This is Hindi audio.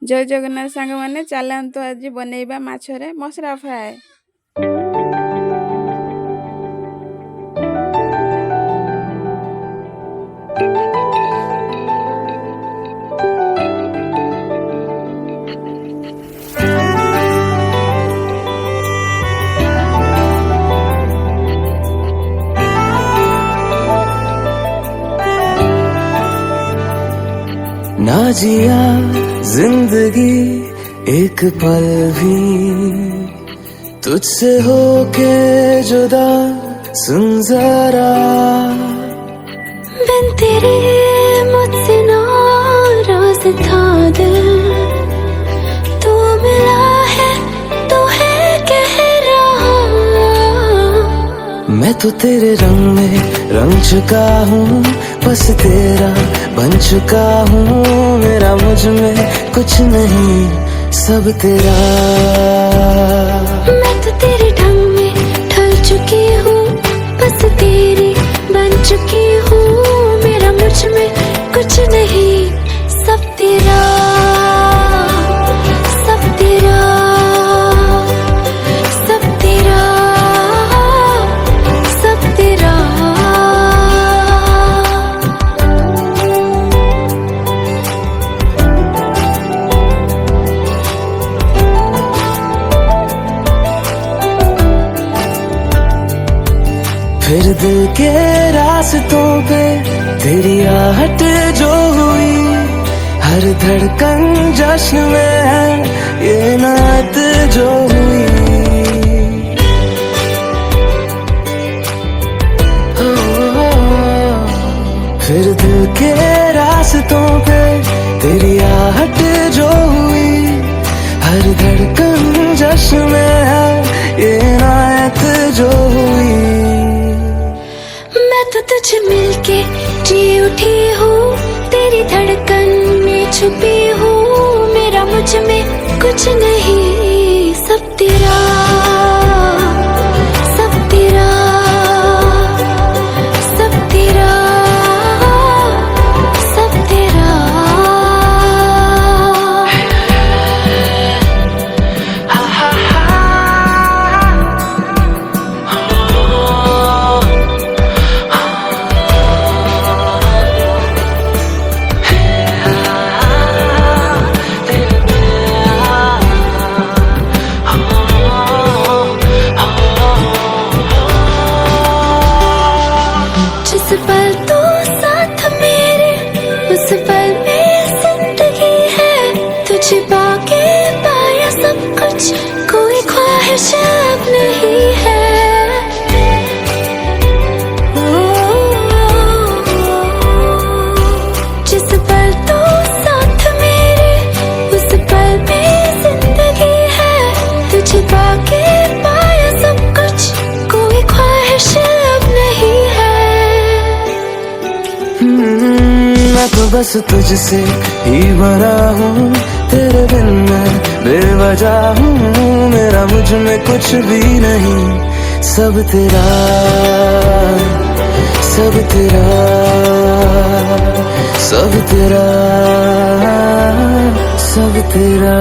जय जगन्नाथ सांग माने चलतु आज बनैबा माछरे मसरा फ्राए। ना जिया जिंदगी एक पल भी तुझसे होके जुदा, सुन जरा बिन तेरे मुझसे नाराज था दिल, तू मिला है तो है कह रहा। मैं तो तेरे रंग में रंग चुका हूँ, बस तेरा बन चुका हूँ। मेरा मुझ में कुछ नहीं, सब तेरा। मैं तो तेरे ढंग में ढल चुकी हूँ, बस तेरी बन चुकी हूँ। मेरा मुझ में कुछ नहीं, सब तेरा, सब तेरा, सब तेरा, सब तेरा। फिर दिल के रास्तों पे तेरी आहट जो हुई, हर धड़कन जश्न में है ये नात जो हुई। फिर दिल के रास्तों पे तेरी आहट जो हुई, हर धड़कन जश्न में है ये नात जो हुई। मैं तो तुझे मिलके जी उठी हूँ, तेरी धड़कन में छुपी हूँ। मेरा मुझ में कुछ नहीं, सब तेरा, सब तेरा, सब तेरा, सब तेरा। जिस पल तू साथ मेरे, उस पल में जिंदगी है। तुझे पाके पाया सब कुछ, कोई ख्वाहिश अब नहीं है। जिस पल तू साथ मेरे, उस पल में जिंदगी है। तुझे पाके पाया सब कुछ, कोई ख्वाहिश अब नहीं है। मैं तो बस तुझसे ही भरा हूँ, तेरे बिन मैं बेवजह हूँ। मेरा मुझ में कुछ भी नहीं, सब तेरा, सब तेरा, सब तेरा, सब तेरा।